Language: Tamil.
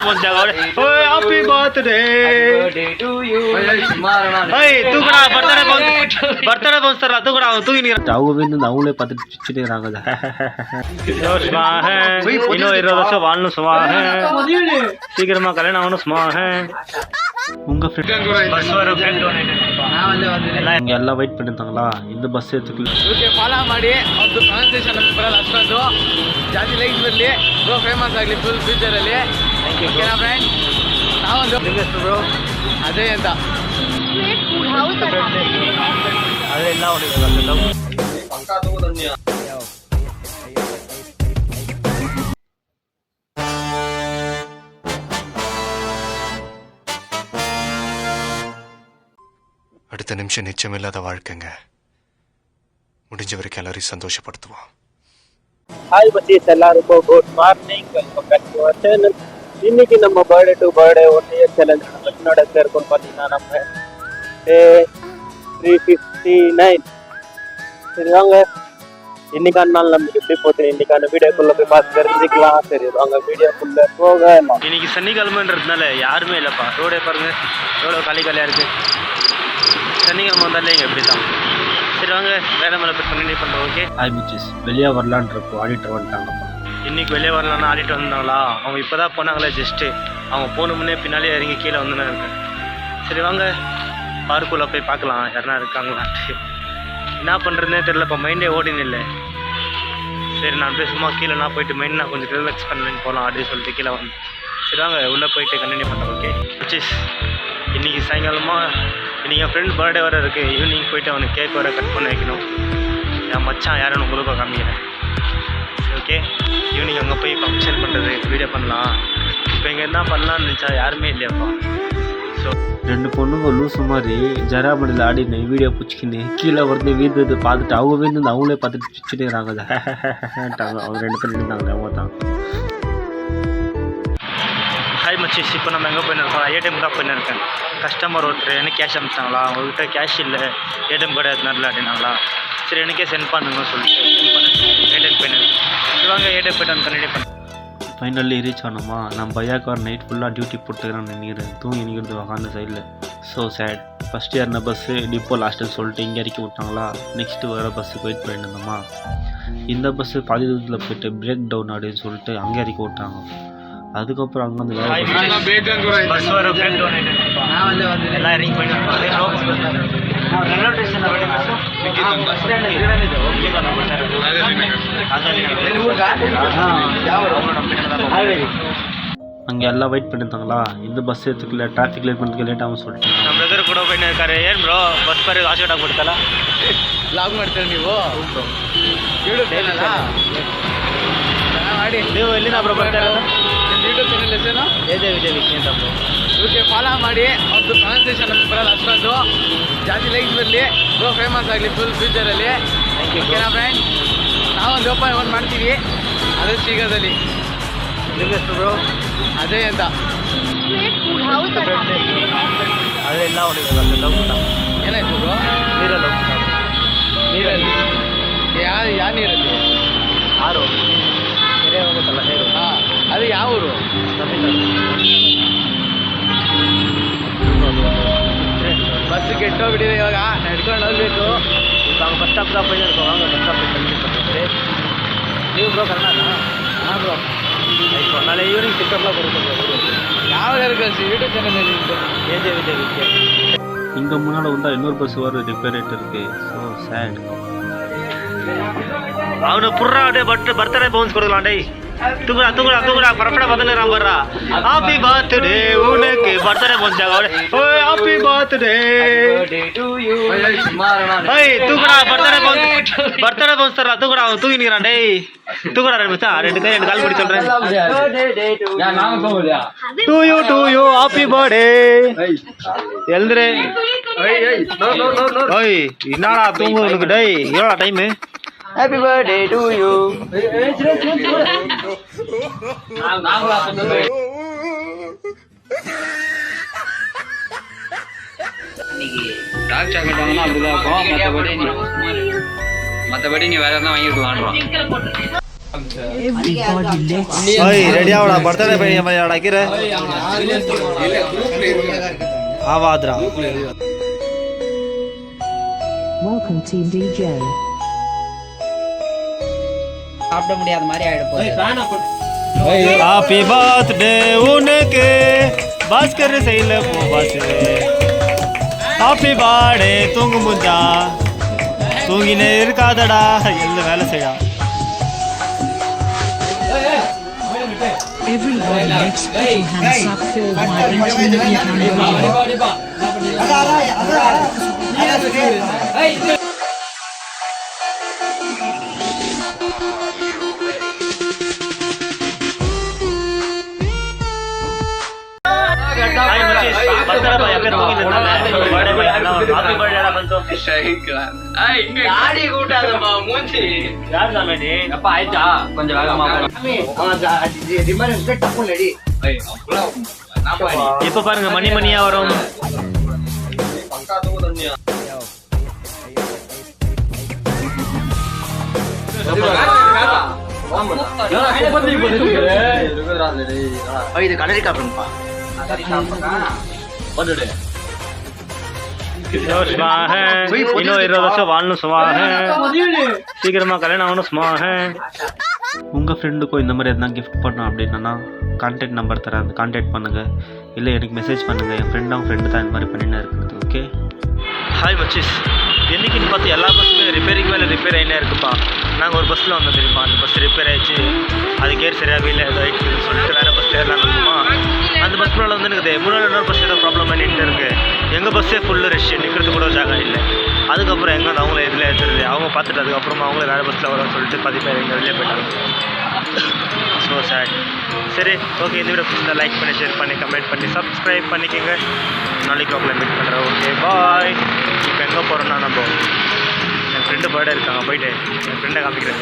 Happy birthday to you. ஏய் தூக்குடா பர்த்டே போன்ஸ் தரலாம் தூக்குடா தூக்கி நீ அவங்க வந்து அவங்களே பார்த்துட்டு சிச்சிட்டே இருக்காங்க. இன்னும் 20 வருஷம் வாழணும் சும்மாக சீக்கிரமா கல்யாணம் ஆகணும் சும்மாக. உங்க இங்க எல்லாம் வெயிட் பண்ணிருந்தாங்களா இந்த பஸ் எடுத்துக்கல. ಓಕೆ ಫಾಲೋ ಮಾಡಿ ಅವ್ರದ್ದು ಪ್ರೊನೌನ್ಸಿಯೇಷನ್ ನಮಗೆ ಬರಲ್ಲ ಅಷ್ಟೊಂದು ಜಾಸ್ತಿ ಲೈಕ್ಸ್ ಬರಲಿ ಬ್ರೋ ಫೇಮಸ್ ಆಗಲಿ ಫುಲ್ ಫ್ಯೂಚರಲ್ಲಿ. ಓಕೆನಾ ಫ್ರೆಂಡ್ ನಾವೊಂದು ಬ್ರೋ ಅದೇ ಅಂತ ಅದೆಲ್ಲ அடுத்த நிமிஷம் நிச்சயமில்லாத வாழ்க்கைங்க. முடிஞ்ச வரைக்கும் எல்லாரையும் சந்தோஷப்படுத்துவோம். ஹாய் பச்சீஸ், எல்லாருக்கும் good morning. Welcome back to our channel. இன்னைக்கு நம்ம birthday to birthday 1 year challenge என்னோட இருக்குன்னு பார்த்தீங்கன்னா நம்ம 359. சரி வாங்க இன்னைக்கான நாள் நம்ம எப்படி போகுது இன்னைக்கான வீடியோக்குள்ள போய் பார்த்து தெரிஞ்சுக்கலாம். சரி வாங்க வீடியோக்குள்ள போகலாம். இன்னைக்கு சனிக்கிழமைன்றதுனால யாருமே இல்லைப்பா. ரோடே பாருங்க எவ்வளோ காலியாக இருக்கு. சனிக்கிழமை வந்தாலே இங்கே எப்படி தான். சரி வாங்க வேற மேலே போய் கண்டினியூ பண்ணுறோம். ஓகே ஹாய் பச்சீஸ், வெளியே வரலான்றப்போ ஆடிட்டர் வந்துட்டாங்கப்பா. இன்னைக்கு வெளியே வரலான்னா ஆடிட்டர் வந்தாங்களா? அவங்க இப்போ தான் போனாங்களே ஜஸ்ட்டு. அவங்க போன முன்னே பின்னாலே இறங்கி கீழே வந்துன்னு இருக்கேன். சரி வாங்க பார்க்குள்ளே போய் பார்க்கலாம் யாருனா இருக்காங்களான்ட்டு. என்ன பண்ணுறதுனே தெரியல, இப்போ மைண்டே ஓடின்னு இல்லை. சரி நான் அப்படியே சும்மா கீழே நான் போயிட்டு மைண்ட் நான் கொஞ்சம் ரிலாக்ஸ் பண்ணலான்னு போகலாம் அப்படின்னு சொல்லிட்டு கீழே வந்து. சரி வாங்க உள்ளே போயிட்டு கண்டினியூ பண்ணுறோம். ஓகே பச்சீஸ், இன்றைக்கி சாயங்காலமாக இன்றைக்கி என் ஃப்ரெண்ட் பர்த்டே வர இருக்குது. ஈவினிங் போயிட்டு அவனுக்கு கேக் வர கட் பண்ண வைக்கணும். என் மச்சான் யாரும் உங்களுக்கு காமிக்கிறேன். சரி ஓகே ஈவினிங் அங்கே போய் ஃபங்க்ஷன் பண்ணுறது வீடியோ பண்ணலாம். இப்போ இங்கே என்ன பண்ணலான்னு நினச்சா யாருமே இல்லையாப்பா. ஸோ 2 பொண்ணுங்க லூசு மாதிரி ஜராமணியில் ஆடினு வீடியோ பிடிச்சிக்கின்னு கீழே வந்து வீழ்ந்தது பார்த்துட்டு அவங்க வீழ்ந்து அவங்களே பார்த்துட்டு பிடிச்சிட்டே இருக்காங்க. அவங்க 2 பேர் இருந்தாங்க. அவங்க தான் ஹாய் மச்சீஸ். இப்போ நம்ம எங்கே போயின்னு இருக்கோம்? ஏடிஎம் தான் போயின்னு இருக்கேன். கஸ்டமர் ஒருத்தர் எனக்கு கேஷ் அனுப்பிச்சாங்களா, அவங்ககிட்ட கேஷ் இல்லை ஏடிஎம் கார்டு எதுனால அப்படின்னாங்களா. சரி எனக்கே சென்ட் பண்ணுங்கன்னு சொல்லிட்டு சென்ட் பண்ண ஏடிஎம் போயின்னு இருக்கேன். வாங்க ஏடிஎம் போய்ட்டு வந்து கண்டினியூ பண்ணேன். ஃபைனலி ரீச் ஆனோமா. நம்ம பையாக்கார் நைட் ஃபுல்லாக டியூட்டி போட்டுக்கிறான்னு நினைக்கிறேன். தூங்கி நிற்கிறது உக்காந்த சைடில். So sad. ஃபஸ்ட் ஏறின பஸ்ஸு டிப்போ லாஸ்ட்டுன்னு சொல்லிட்டு இங்கே இறக்கி விட்டாங்களா. நெக்ஸ்ட்டு வர பஸ்ஸுக்கு வெயிட் பண்ணிட்டு இருந்தோமா. இந்த பஸ்ஸு பாதி தூரத்தில் போயிட்டு பிரேக் டவுன் அப்படின்னு சொல்லிட்டு அங்கே இறக்கி விட்டாங்க. அதுக்கப்புறம் அங்கே வந்து எல்லாம் இறங்கி போயிட்டு அங்கே எல்லாம் வெயிட் பண்ணியிருந்தாங்களா. இந்த பஸ் எடுத்துக்கல டிராஃபிக் லேட் பண்ணுறதுக்கு லேட் ஆகும் சொல்லிட்டு நம்ம எதிர கூட போயிட்டு இருக்காரு. ಏನು ಬ್ರೋ ಬಸ್ ಬರೀ ಆಶೀರ್ವಾದ ಕೊಡ್ತಲ್ಲ ಲಾಗ್ ಮಾಡ್ತೀರ ನೀವು ಯೂಟ್ಯೂಬ್ ಚಾನಲ್ ಮಾಡಿ. ನೀವು ಎಲ್ಲಿಂದ ಬ್ರೋ ಬರ್ತಾ ಇರೋದು? ನಿಮ್ಮ ಯೂಟ್ಯೂಬ್ ಚಾನಲ್ ಹೆಸರು ವಿಜಯ್ ವಿಜಯ್ ಅಂತ ಬ್ರೋ. ಓಕೆ ಫಾಲೋ ಮಾಡಿ ಅವ್ರದ್ದು ಪ್ರೊನೌನ್ಸಿಯೇಷನ್ ನಮಗೆ ಬರಲ್ಲ ಅಷ್ಟೊಂದು ಜಾಸ್ತಿ ಲೈಕ್ಸ್ ಬರಲಿ ಬ್ರೋ ಫೇಮಸ್ ಆಗಲಿ ಫುಲ್ ಫ್ಯೂಚರಲ್ಲಿ. ಓಕೆನಾ ಫ್ರೆಂಡ್ ನಾವೊಂದು ಓಪನ್ ಮಾಡ್ತೀವಿ ಅದೇ ಶೀಘ್ರದಲ್ಲಿ. ನಿಮ್ಗೆಷ್ಟು ಬ್ರೋ? ಅದೇ ಅಂತ ಅದೆಲ್ಲ ಏನಾಯ್ತು ಬ್ರೋ? ನೀರಲ್ಲಿ ನೀರಲ್ಲಿ ಯಾವ ನೀರಲ್ಲಿ? ಆರು ಕೆರೆ ಹೋಗುತ್ತಲ್ಲ ನೀರು. ಹಾಂ ಅದು ಯಾವ ಊರು? ಬಸ್ ಕೆಟ್ಟೋಗ್ಬಿಟ್ಟಿದೆ ಇವಾಗ ನಡ್ಕೊಂಡು ಹೋಗ್ಬೇಕು. ಇವಾಗ ಬಸ್ ಸ್ಟಾಪ್ ಹೋಗ್ಬೇಕು. ಬಸ್ ಸ್ಟಾಪ್ ನೀವು ಬ್ರೋ ಕರ್ನಾಟಕ? ಹಾಂ ಬ್ರೋ ಆಯಿತು. ನಾಳೆ ಈವ್ನಿಂಗ್ ಟಿಕೆಟ್லாம் கொடுக்குறோம். யாரும் கழிச்சு யூடியூப் சேனல் விஜய் விஜய். இங்கே முன்னால் வந்தால் இன்னொரு பஸ் வர ரிப்பேர் ஆகிட்டு இருக்கு. So sad. அவனை புர்றா அப்படியே பர்த்டே பவுன்ஸ் கொடுக்கலாம். டேய் தூக்குடா தூக்குடா தூக்குடா பரப்படா பதினேறாம் பர்றா. ஹாப்பி பர்த்டே உனக்கு பர்த்டே பவுன்ஸ் ஆக. ஓய் ஹாப்பி பர்த்டே டு யூ. ஏய் தூக்குடா பர்த்டே பவுன்ஸ் தரலாம் தூக்குடா தூக்கி நிற்கிறான். டேய் தூக்குடா 2 கை 2 கால் பிடி சொல்கிறேன். To you happy birthday. எழுந்துரு. ஓய் என்னடா தூங்கு உனக்கு. டேய் எவ்வளோ time? Happy birthday to you. Dark chocolate வாங்கினா அப்படிதான் இருக்கும். மற்றபடி நீ வேற எதாவது வாங்கிட்டு வாங்குறோம். ரெடி ஆகடா பர்த்டே பையன் அடைக்கிற ஆவாத்ரா. Welcome Team DJ. சாப்பிட முடியாத மாதிரி ஆயிடும் ஹாப்பி பர்த்டே உனக்கு பாஸ்கர் செய்யல போ பாஸ். ஹாப்பி பர்த்டே தூங்கு முஞ்சா தூங்கினே இருக்காதடா எந்த வேலை செய்யா. Everybody makes put your hands up, filled my intermediate unbelievable. ಗಾಡಿ ಕೂಟದಮ್ಮ ಮುಂಚೆ யார் சாமி ಅಪ್ಪ ಆಯ್ತಾ ಕೊಂಚ வேகமா இப்ப பாருங்க மணி மணியா வரும். இது கடலை காப்பா இன்னும் 20 வருஷம் வாழணும் சும்மாக. சீக்கிரமா கல்யாணம் ஆகணும் சும்மாக. உங்கள் ஃப்ரெண்டுக்கும் இந்த மாதிரி எதனா கிஃப்ட் பண்ணோம் அப்படின்னா கான்டாக்ட் நம்பர் தரேன், அந்த கான்டாக்ட் பண்ணுங்கள். இல்லை எனக்கு மெசேஜ் பண்ணுங்கள். என் ஃப்ரெண்டு தான் இந்த மாதிரி பண்ணினே இருக்குது. Okay hi மச்சிஸ். என்றைக்குன்னு பார்த்து எல்லா பஸ்ஸுமே ரிப்பேரிங் மேலே ரிப்பேர் ஆகினே இருக்குப்பா. நாங்கள் ஒரு பஸ்ஸில் வந்தோம் தெரியுமா, அந்த பஸ் ரிப்பேர் ஆகிடுச்சு. அது கேர் சரியாகவே இல்லை, ஏதோ ஆகிடுச்சுன்னு சொல்லிட்டு வேறு பஸ்ஸில் ஏறலாம் இருக்குமா. அந்த பஸ் மேலே வந்து எனக்கு முன்னாடி இன்னொரு பஸ் ஏதோ ப்ராப்ளம் பண்ணிட்டு இருக்குது. எங்கள் பஸ்ஸே ஃபுல்லு ரஷ், நிற்கிறது கூட ஜாகம் இல்லை. அதுக்கப்புறம் எங்கே வந்து அவங்கள இதில் ஏற்றுறது, அவங்க பார்த்துட்டு அதுக்கப்புறமா அவங்கள வேறு பஸ்ஸில் வர சொல்லிட்டு 10 பேர் எங்கள் வெளியே போயிட்டாங்க. So sad. சரி ஓகே, இந்த வீடியோ பிடிச்சா லைக் பண்ணி, ஷேர் பண்ணி, கமெண்ட் பண்ணி, சப்ஸ்கிரைப் பண்ணிக்கோங்க. நாளைக்கு உங்களை மீட் பண்ணுறேன். Okay bye. இப்போ எங்கே போகிறோன்னா நம்ம என் ஃப்ரெண்டு பர்த்டே இருக்காங்க, போயிட்டு என் ஃப்ரெண்டை காமிக்கிறேன்.